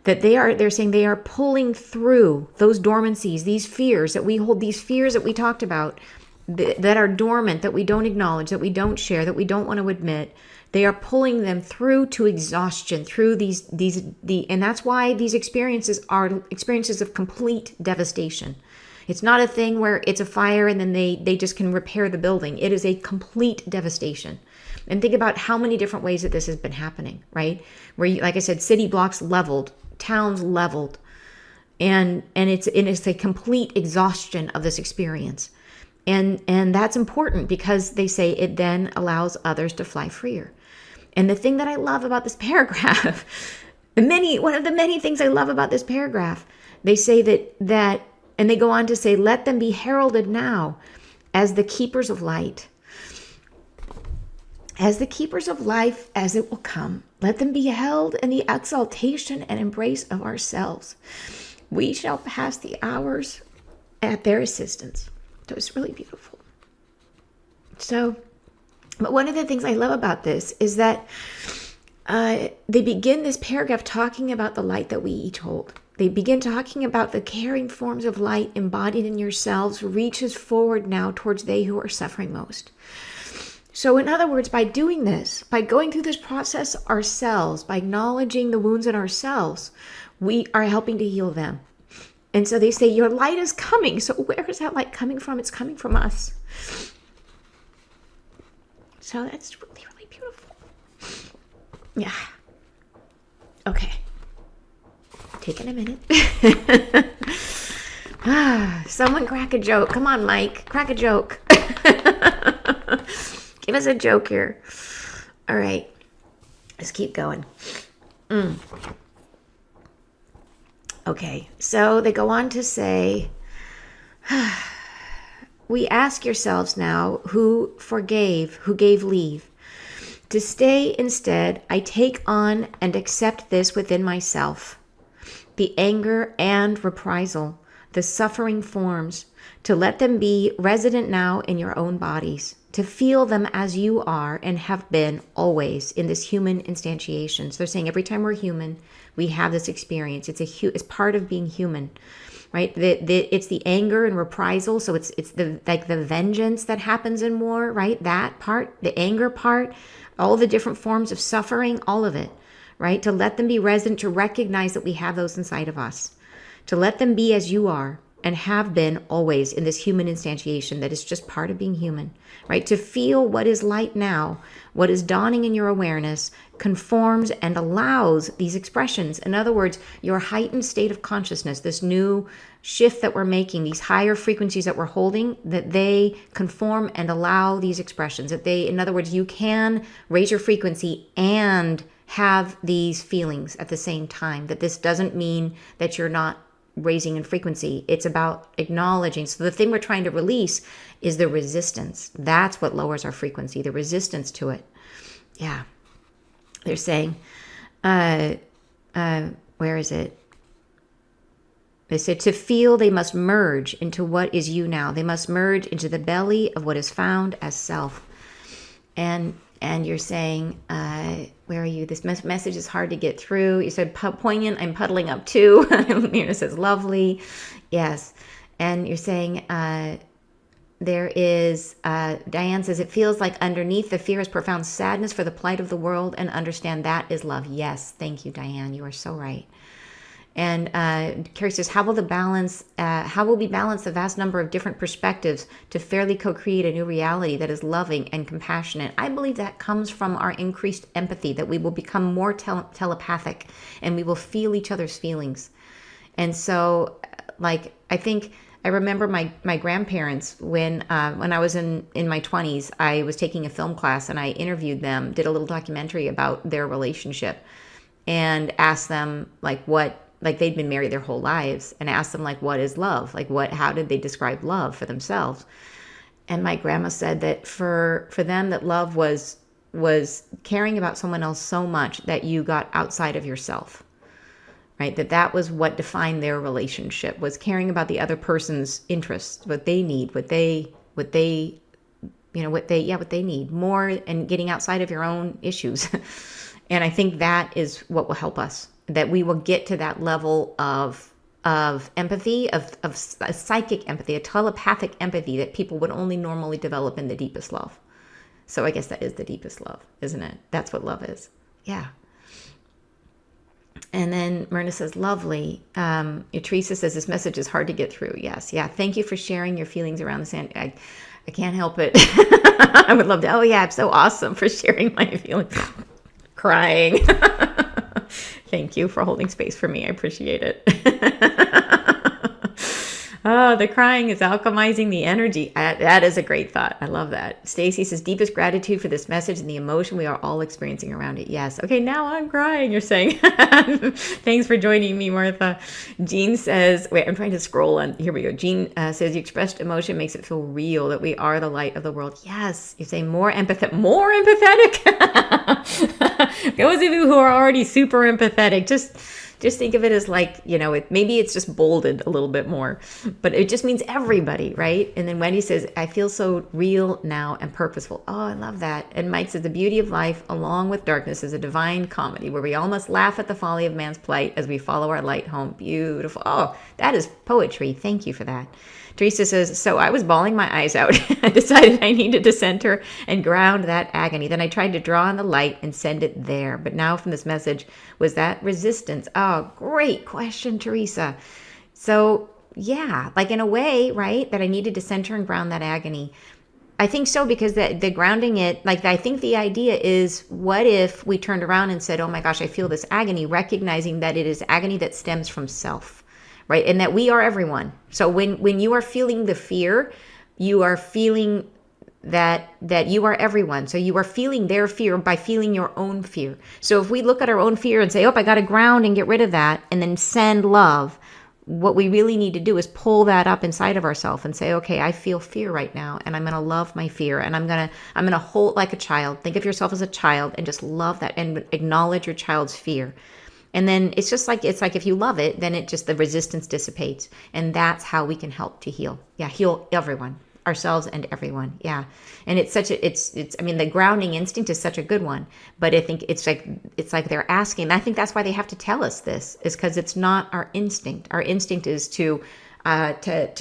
That they're saying they are pulling through those dormancies, these fears that we hold, these fears that we talked about, that are dormant, that we don't acknowledge, that we don't share, that we don't want to admit. They are pulling them through to exhaustion, through and that's why these experiences are experiences of complete devastation. It's not a thing where it's a fire and then they just can repair the building. It is a complete devastation. And think about how many different ways that this has been happening, right? Where, like I said, city blocks leveled, towns leveled, and it's a complete exhaustion of this experience. And that's important because they say it then allows others to fly freer. And the thing that I love about this paragraph, one of the many things I love about this paragraph, they say that, and they go on to say, let them be heralded now as the keepers of light. As the keepers of life as it will come. Let them be held in the exaltation and embrace of ourselves. We shall pass the hours at their assistance. So it's really beautiful. So, but one of the things I love about this is that they begin this paragraph talking about the light that we each hold. They begin talking about the caring forms of light embodied in yourselves reaches forward now towards they who are suffering most. So in other words, by doing this, by going through this process ourselves, by acknowledging the wounds in ourselves, we are helping to heal them. And so they say, your light is coming. So where is that light coming from? It's coming from us. So that's really, really beautiful. Yeah. Okay. Taking a minute. Someone crack a joke. Come on, Mike. Crack a joke. Give us a joke here. All right. Let's keep going. Okay. So they go on to say, we ask yourselves now who gave leave. To stay instead, I take on and accept this within myself. The anger and reprisal, the suffering forms, to let them be resident now in your own bodies, to feel them as you are and have been always in this human instantiation. So they're saying every time we're human, we have this experience. It's part of being human. right? It's the anger and reprisal. So it's the like the vengeance that happens in war, right? That part, the anger part, all the different forms of suffering, all of it, right? To let them be resident, to recognize that we have those inside of us, to let them be as you are and have been always in this human instantiation that is just part of being human, right? To feel what is light now, what is dawning in your awareness, conforms and allows these expressions. In other words, your heightened state of consciousness, this new shift that we're making, these higher frequencies that we're holding, that they conform and allow these expressions. That they, in other words, you can raise your frequency and have these feelings at the same time. That this doesn't mean that you're not raising in frequency. It's about acknowledging. So the thing we're trying to release is the resistance. That's what lowers our frequency, the resistance to it. Yeah. They're saying, where is it? They said to feel they must merge into what is you now. They must merge into the belly of what is found as self. And you're saying, where are you? This message is hard to get through. You said poignant. I'm puddling up too. Mira says lovely. Yes. And you're saying, there is, Diane says, it feels like underneath the fear is profound sadness for the plight of the world, and understand that is love. Yes. Thank you, Diane. You are so right. And Carrie says, how will we balance the vast number of different perspectives to fairly co-create a new reality that is loving and compassionate? I believe that comes from our increased empathy, that we will become more telepathic and we will feel each other's feelings. And so, like, I remember my grandparents when I was in my 20s, I was taking a film class and I interviewed them, did a little documentary about their relationship, and asked them they'd been married their whole lives, and asked them what is love? How did they describe love for themselves? And my grandma said that for them, that love was caring about someone else so much that you got outside of yourself, right? That was what defined their relationship, was caring about the other person's interests, what they need, what they need more, and getting outside of your own issues. And I think that is what will help us, that we will get to that level of empathy, of a psychic empathy, a telepathic empathy that people would only normally develop in the deepest love. So I guess that is the deepest love, isn't it? That's what love is. Yeah. And then Myrna says, lovely. Teresa says, this message is hard to get through. Yes. Yeah. Thank you for sharing your feelings around the sand. I can't help it. I would love to. Oh yeah. I'm so awesome for sharing my feelings. Crying. Thank you for holding space for me. I appreciate it. Oh, the crying is alchemizing the energy. That is a great thought. I love that. Stacy says, deepest gratitude for this message and the emotion we are all experiencing around it. Yes. Okay, now I'm crying, you're saying. Thanks for joining me, Martha. Jean says, wait, I'm trying to scroll on. Here we go. Jean says, you expressed emotion makes it feel real, that we are the light of the world. Yes. You're saying more empathetic. Those of you who are already super empathetic, just think of it as maybe it's just bolded a little bit more, but it just means everybody, right? And then Wendy says, I feel so real now and purposeful. Oh, I love that. And Mike says, the beauty of life along with darkness is a divine comedy where we all must laugh at the folly of man's plight as we follow our light home. Beautiful. Oh, that is poetry. Thank you for that. Teresa says, so I was bawling my eyes out. I decided I needed to center and ground that agony. Then I tried to draw on the light and send it there. But now from this message, was that resistance? Oh, great question, Teresa. So yeah, in a way, right, that I needed to center and ground that agony. I think so, because the grounding it, I think the idea is, what if we turned around and said, oh my gosh, I feel this agony, recognizing that it is agony that stems from self. Right. And that we are everyone. So when you are feeling the fear, you are feeling that you are everyone. So you are feeling their fear by feeling your own fear. So if we look at our own fear and say, oh, I got to ground and get rid of that, and then send love, what we really need to do is pull that up inside of ourselves and say, okay, I feel fear right now, and I'm going to love my fear, and I'm going to hold like a child. Think of yourself as a child and just love that and acknowledge your child's fear. And then it's like if you love it, then the resistance dissipates. And that's how we can help to heal. Yeah, heal everyone. ourselves and everyone. Yeah. And it's such a, it's, I mean, the grounding instinct is such a good one, but I think it's like they're asking, and I think that's why they have to tell us this, is because it's not our instinct. Our instinct is to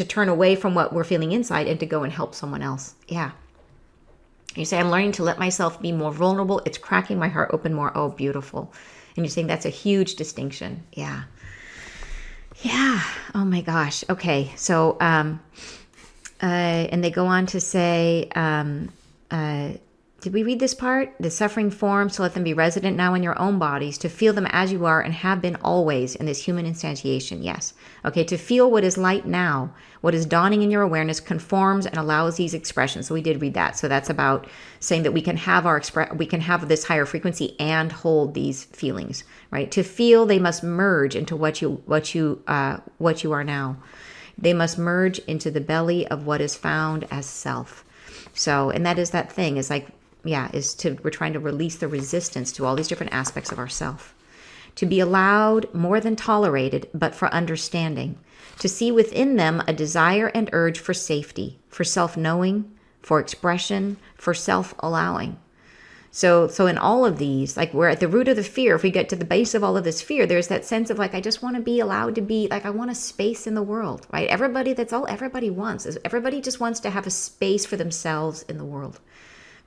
turn away from what we're feeling inside and to go and help someone else. Yeah. You say, I'm learning to let myself be more vulnerable. It's cracking my heart open more. Oh, beautiful. And you're saying that's a huge distinction. Yeah. Yeah. Oh my gosh. Okay. So, and they go on to say, did we read this part? The suffering forms to let them be resident now in your own bodies, to feel them as you are and have been always in this human instantiation. Yes. Okay. To feel what is light now, what is dawning in your awareness conforms and allows these expressions. So we did read that. So that's about saying that we can have we can have this higher frequency and hold these feelings, right? To feel, they must merge into what you are now. They must merge into the belly of what is found as self. So, and that is that thing, is like, yeah, we're trying to release the resistance to all these different aspects of ourself. To be allowed more than tolerated, but for understanding. To see within them a desire and urge for safety, for self-knowing, for expression, for self-allowing. So in all of these, like we're at the root of the fear. If we get to the base of all of this fear, there's that sense of like, I just want to be allowed to be, like, I want a space in the world, right? That's all everybody wants. Is everybody just wants to have a space for themselves in the world,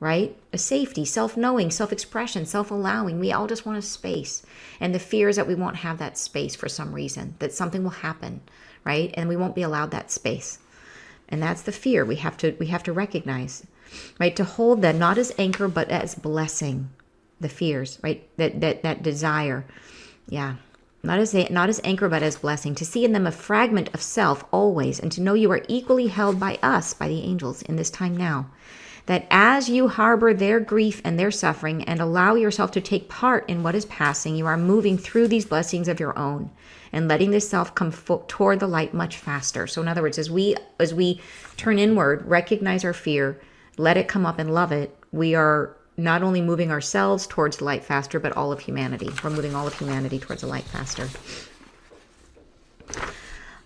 right? A safety, self-knowing, self-expression, self-allowing. We all just want a space. And the fear is that we won't have that space for some reason, that something will happen, right? And we won't be allowed that space. And that's the fear we have to recognize. Right, to hold them not as anchor but as blessing, the fears, right? That desire, yeah, not as anchor but as blessing. To see in them a fragment of self always, and to know you are equally held by us, by the angels, in this time now. That as you harbor their grief and their suffering and allow yourself to take part in what is passing, you are moving through these blessings of your own and letting this self come toward the light much faster. So in other words, as we turn inward, recognize our fear, let it come up and love it, we are not only moving ourselves towards the light faster, but all of humanity. We're moving all of humanity towards the light faster.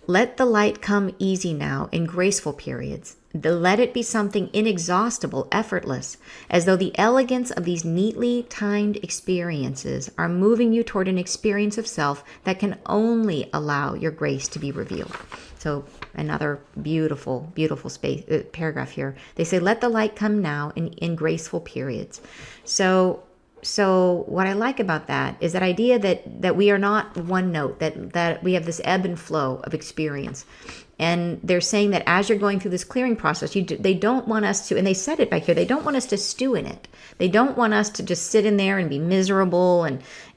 Let the light come easy now in graceful periods. Let it be something inexhaustible, effortless, as though the elegance of these neatly timed experiences are moving you toward an experience of self that can only allow your grace to be revealed. So another beautiful, beautiful paragraph here. They say, let the light come now in graceful periods. So what I like about that is that idea that we are not one note, that we have this ebb and flow of experience. And they're saying that as you're going through this clearing process, they don't want us to, and they said it back here, they don't want us to stew in it. They don't want us to just sit in there and be miserable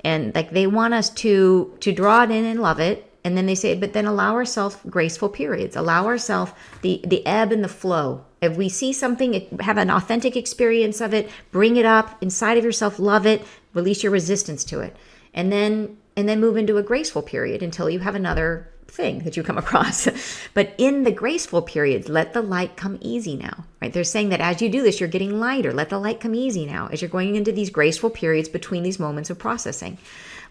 and like they want us to draw it in and love it. And then they say, but then allow ourselves graceful periods, allow ourselves the ebb and the flow. If we see something, have an authentic experience of it, bring it up inside of yourself, love it, release your resistance to it. And then move into a graceful period until you have another thing that you come across. But in the graceful periods, let the light come easy now, right? They're saying that as you do this, you're getting lighter. Let the light come easy now as you're going into these graceful periods between these moments of processing.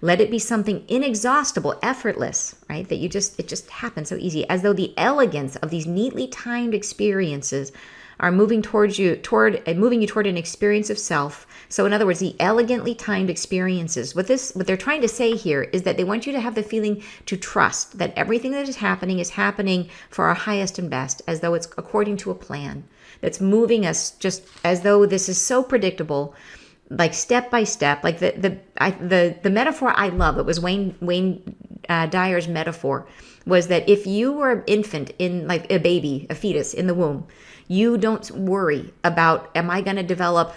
Let it be something inexhaustible, effortless, right? That it just happens so easy, as though the elegance of these neatly timed experiences are moving you toward an experience of self. So in other words, the elegantly timed experiences. What they're trying to say here is that they want you to have the feeling to trust that everything that is happening for our highest and best, as though it's according to a plan that's moving us, just as though this is so predictable, like step by step. Like the metaphor I love, it was Wayne Dyer's metaphor, was that if you were an infant, in like a baby, a fetus in the womb, you don't worry about, am I going to develop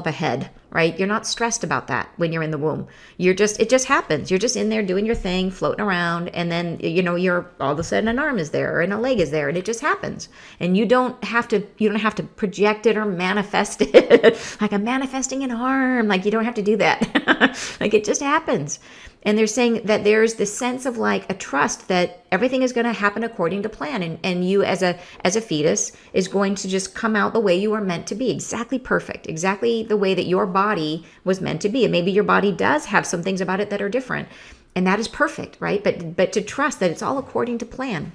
a head, right? You're not stressed about that when you're in the womb. It just happens. You're just in there doing your thing, floating around. And then, you're all of a sudden an arm is there and a leg is there and it just happens. And you don't have to project it or manifest it. Like, I'm manifesting an arm. Like, you don't have to do that. Like, it just happens. And they're saying that there's this sense of like a trust that everything is going to happen according to plan. And you as a fetus is going to just come out the way you are meant to be. Exactly perfect. Exactly the way that your body was meant to be. And maybe your body does have some things about it that are different. And that is perfect, right? But to trust that it's all according to plan.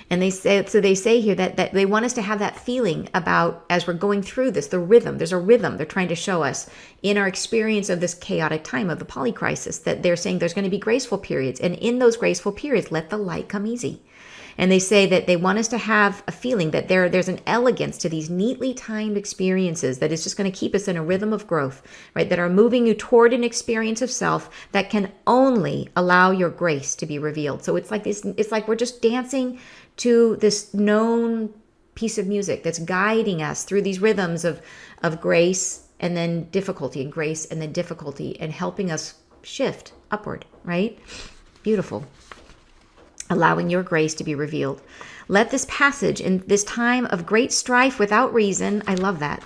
And they say here that they want us to have that feeling about, as we're going through this, the rhythm. There's a rhythm they're trying to show us in our experience of this chaotic time of the polycrisis, that they're saying there's going to be graceful periods. And in those graceful periods, let the light come easy. And they say that they want us to have a feeling that there's an elegance to these neatly timed experiences that is just going to keep us in a rhythm of growth, right? That are moving you toward an experience of self that can only allow your grace to be revealed. So it's like this, it's like we're just dancing to this known piece of music that's guiding us through these rhythms of grace and then difficulty, and grace and then difficulty, and helping us shift upward, right? Beautiful. Allowing your grace to be revealed. Let this passage in this time of great strife without reason, I love that.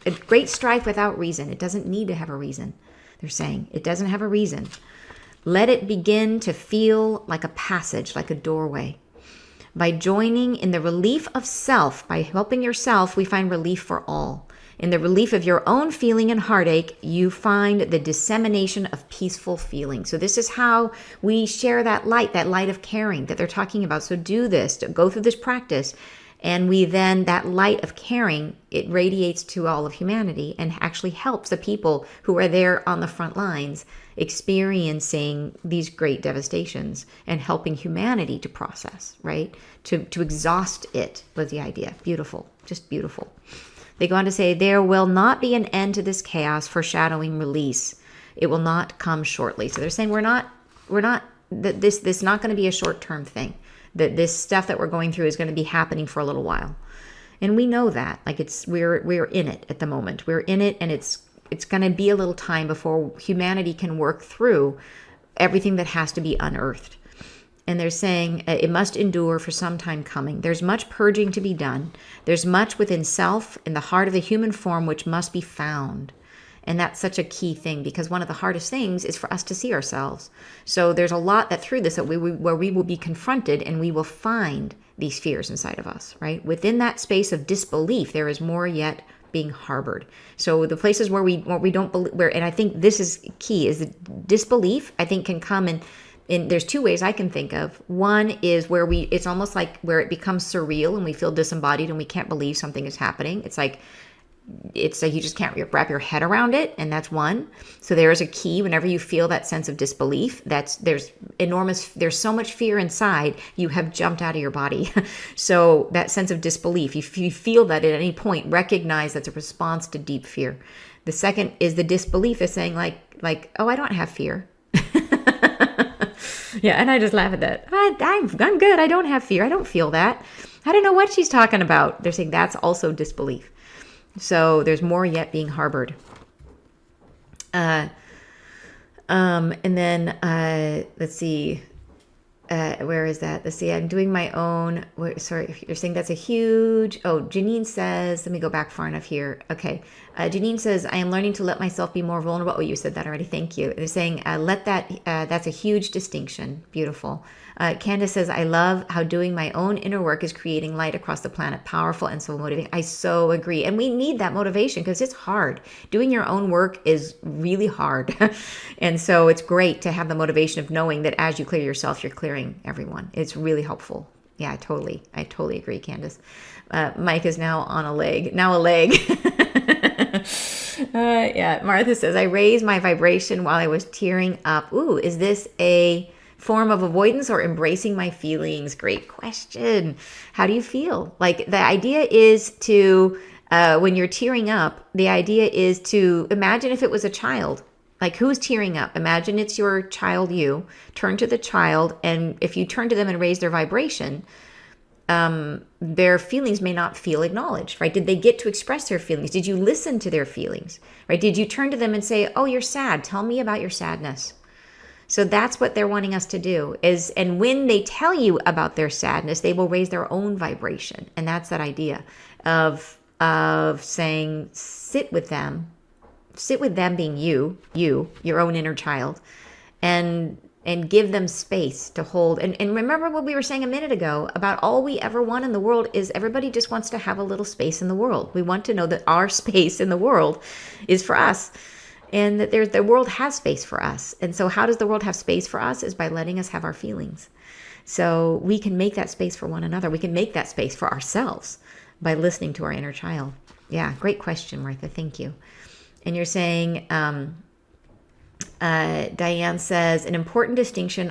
A great strife without reason. It doesn't need to have a reason. They're saying it doesn't have a reason. Let it begin to feel like a passage, like a doorway. By joining in the relief of self, by helping yourself, we find relief for all. In the relief of your own feeling and heartache, you find the dissemination of peaceful feeling. So this is how we share that light of caring that they're talking about. So do this, go through this practice. And we then, that light of caring, it radiates to all of humanity and actually helps the people who are there on the front lines experiencing these great devastations and helping humanity to process, right? To exhaust it was the idea. Beautiful, just beautiful. They go on to say, there will not be an end to this chaos, foreshadowing release. It will not come shortly. So they're saying this is not going to be a short-term thing. That this stuff that we're going through is going to be happening for a little while. And we know that. Like we're in it at the moment. We're in it, and it's going to be a little time before humanity can work through everything that has to be unearthed. And they're saying it must endure for some time coming. There's much purging to be done. There's much within self, in the heart of the human form, which must be found. And that's such a key thing, because one of the hardest things is for us to see ourselves. So there's a lot that through this that where we will be confronted, and we will find these fears inside of us, right? Within that space of disbelief, there is more yet being harbored. So the places where we don't believe, and I think this is key, is that disbelief, I think, can come in there's two ways I can think of. One is where it's almost like where it becomes surreal and we feel disembodied and we can't believe something is happening. It's like you just can't wrap your head around it, and that's one. So there is a key whenever you feel that sense of disbelief. There's so much fear inside, you have jumped out of your body. So that sense of disbelief, if you feel that at any point, recognize that's a response to deep fear. The second is the disbelief is saying like, oh, I don't have fear. Yeah, and I just laugh at that. I'm good. I don't have fear. I don't feel that. I don't know what she's talking about. They're saying that's also disbelief. So there's more yet being harbored. And then let's see. Where is that? Let's see. I'm doing my own. Sorry, you're saying that's a huge. Oh, Janine says. Let me go back far enough here. Okay. Janine says, I am learning to let myself be more vulnerable. Oh, you said that already. Thank you. They're saying, let that. That's a huge distinction. Beautiful. Candace says, I love how doing my own inner work is creating light across the planet. Powerful and so motivating. I so agree. And we need that motivation because it's hard. Doing your own work is really hard. And so it's great to have the motivation of knowing that as you clear yourself, you're clearing everyone. It's really helpful. Yeah, I totally agree, Candace. Mike is now on a leg. Yeah, Martha says, I raised my vibration while I was tearing up. Ooh, is this a form of avoidance or embracing my feelings? Great question. How do you feel? Like the idea is to, when you're tearing up, the idea is to imagine if it was a child. Like who's tearing up? Imagine it's your child, you. Turn to the child, and if you turn to them and raise their vibration, their feelings may not feel acknowledged, right? Did they get to express their feelings? Did you listen to their feelings, right? Did you turn to them and say, oh, you're sad. Tell me about your sadness. So that's what they're wanting us to do and when they tell you about their sadness, they will raise their own vibration. And that's that idea of saying, sit with them being you, your own inner child, and give them space to hold. And remember what we were saying a minute ago about all we ever want in the world is everybody just wants to have a little space in the world. We want to know that our space in the world is for us. And that the world has space for us. And so how does the world have space for us is by letting us have our feelings. So we can make that space for one another. We can make that space for ourselves by listening to our inner child. Yeah, great question, Martha. Thank you. And you're saying, Diane says, an important distinction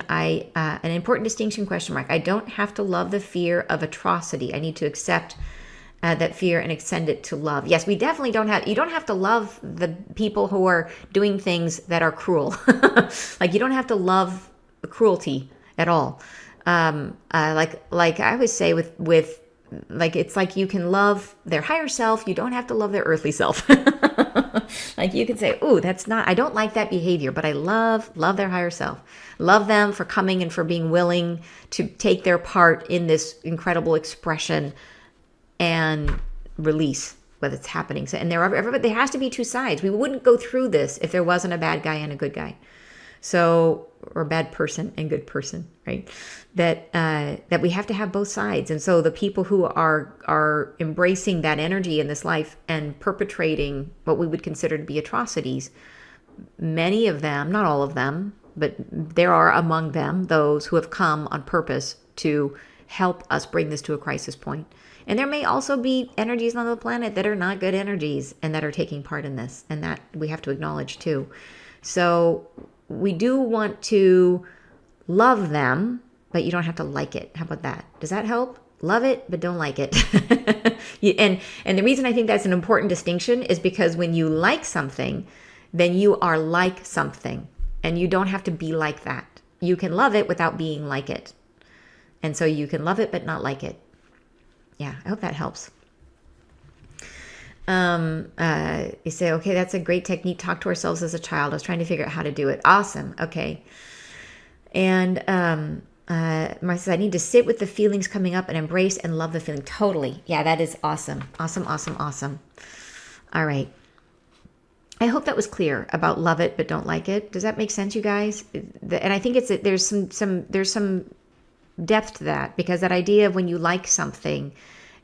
question mark. I don't have to love the fear of atrocity. I need to accept that fear and extend it to love. Yes, we definitely you don't have to love the people who are doing things that are cruel. Like you don't have to love cruelty at all. Like I always say with like, it's like you can love their higher self. You don't have to love their earthly self. Like you can say, ooh, I don't like that behavior, but I love their higher self. Love them for coming and for being willing to take their part in this incredible expression and release what's happening. So, and there has to be two sides. We wouldn't go through this if there wasn't a bad guy and a good guy. So, or a bad person and good person, right? That we have to have both sides. And so the people who are embracing that energy in this life and perpetrating what we would consider to be atrocities, many of them, not all of them, but there are among them those who have come on purpose to help us bring this to a crisis point. And there may also be energies on the planet that are not good energies and that are taking part in this, and that we have to acknowledge too. So we do want to love them, but you don't have to like it. How about that? Does that help? Love it, but don't like it. And the reason I think that's an important distinction is because when you like something, then you are like something, and you don't have to be like that. You can love it without being like it. And so you can love it, but not like it. Yeah, I hope that helps. You say, okay, that's a great technique. Talk to ourselves as a child. I was trying to figure out how to do it. Awesome. Okay. And Martha says, I need to sit with the feelings coming up and embrace and love the feeling. Totally. Yeah, that is awesome. Awesome. All right. I hope that was clear about love it, but don't like it. Does that make sense, you guys? And I think there's some depth to that, because that idea of when you like something,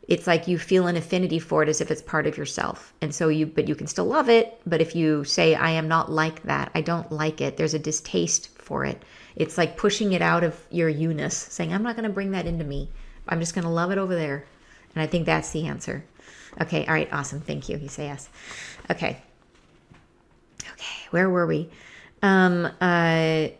it's like you feel an affinity for it as if it's part of yourself. And so but you can still love it. But if you say, I am not like that, I don't like it, there's a distaste for it. It's like pushing it out of your you-ness, saying, I'm not going to bring that into me. I'm just going to love it over there. And I think that's the answer. Okay. All right. Awesome. Thank you. You say yes. Okay. Where were we? Yeah,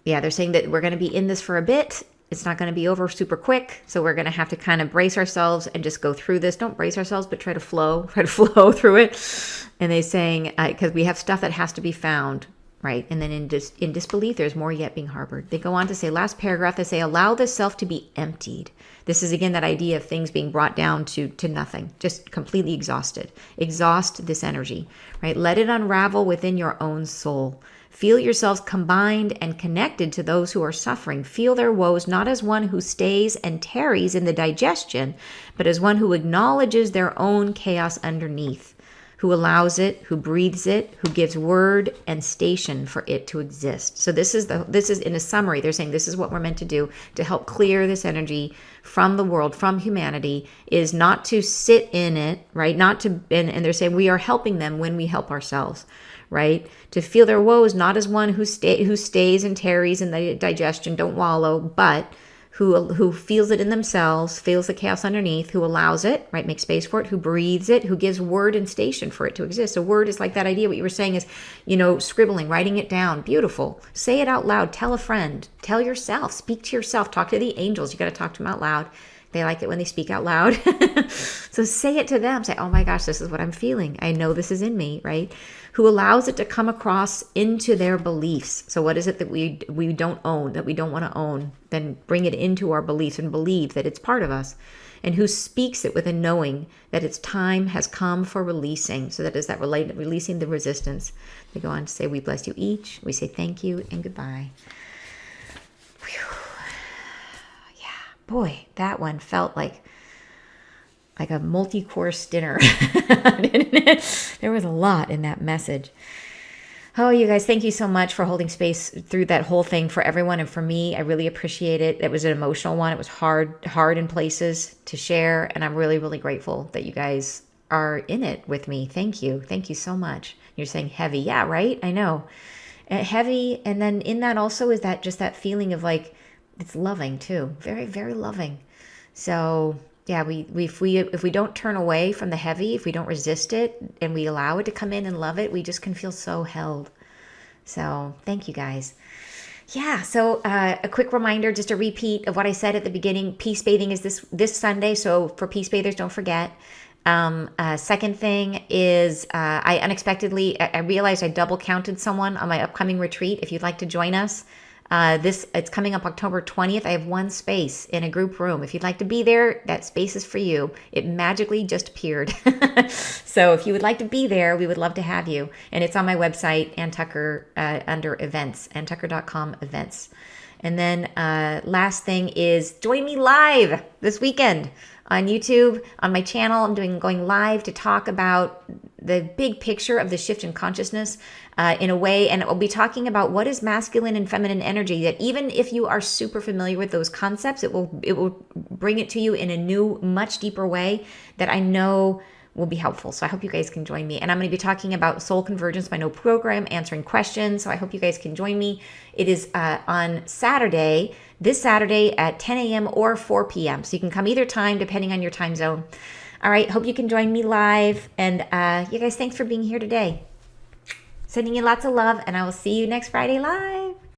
they're saying that we're going to be in this for a bit. It's not going to be over super quick. So we're going to have to kind of brace ourselves and just go through this. Don't brace ourselves, but try to flow through it. And they're saying, because we have stuff that has to be found, right? And then in disbelief, there's more yet being harbored. They go on to say, last paragraph, they say, allow the self to be emptied. This is, again, that idea of things being brought down to nothing, just completely exhausted. Exhaust this energy, right? Let it unravel within your own soul. Feel yourselves combined and connected to those who are suffering. Feel their woes not as one who stays and tarries in the digestion, but as one who acknowledges their own chaos underneath, who allows it, who breathes it, who gives word and station for it to exist. So this is in a summary. They're saying this is what we're meant to do to help clear this energy from the world, from humanity, is not to sit in it, right? Not to, and they're saying we are helping them when we help ourselves, right? To feel their woes not as one who stays and tarries in the digestion, don't wallow, but who feels it in themselves, feels the chaos underneath, who allows it, right? Makes space for it, who breathes it, who gives word and station for it to exist. A word is like that idea, what you were saying is, scribbling, writing it down. Beautiful. Say it out loud. Tell a friend. Tell yourself. Speak to yourself. Talk to the angels. You got to talk to them out loud. They like it when they speak out loud. So say it to them. Say, oh my gosh, this is what I'm feeling. I know this is in me, right? Who allows it to come across into their beliefs. So what is it that we don't own, that we don't want to own? Then bring it into our beliefs and believe that it's part of us. And who speaks it with a knowing that its time has come for releasing. So that is that releasing the resistance. They go on to say, we bless you each. We say thank you and goodbye. Whew. Boy, that one felt like a multi-course dinner, didn't it? There was a lot in that message. Oh, you guys, thank you so much for holding space through that whole thing for everyone and for me. I really appreciate it. It was an emotional one. It was hard in places to share, and I'm really, really grateful that you guys are in it with me. Thank you. Thank you so much. You're saying heavy. Yeah, right? I know. Heavy, and then in that also is that just that feeling of like, It's loving too. Very, very loving. So yeah, if we don't turn away from the heavy, if we don't resist it and we allow it to come in and love it, we just can feel so held. So thank you guys. Yeah, so a quick reminder, just a repeat of what I said at the beginning. Peace bathing is this Sunday, so for peace bathers, don't forget. Second thing is I unexpectedly I realized I double counted someone on my upcoming retreat. If you'd like to join us, it's coming up October 20th. I have one space in a group room. If you'd like to be there, that space is for you. It magically just appeared. So if you would like to be there, we would love to have you. And it's on my website, Ann Tucker, under events, anntucker.com events. And then last thing is join me live this weekend on YouTube, on my channel. I'm going live to talk about the big picture of the shift in consciousness in a way, and we'll be talking about what is masculine and feminine energy, that even if you are super familiar with those concepts, it will bring it to you in a new, much deeper way that I know will be helpful. So I hope you guys can join me. And I'm going to be talking about Soul Convergence by No Program, answering questions. So I hope you guys can join me. It is on Saturday, this Saturday at 10 a.m. or 4 p.m. So you can come either time, depending on your time zone. All right. Hope you can join me live. And you guys, thanks for being here today. Sending you lots of love, and I will see you next Friday live.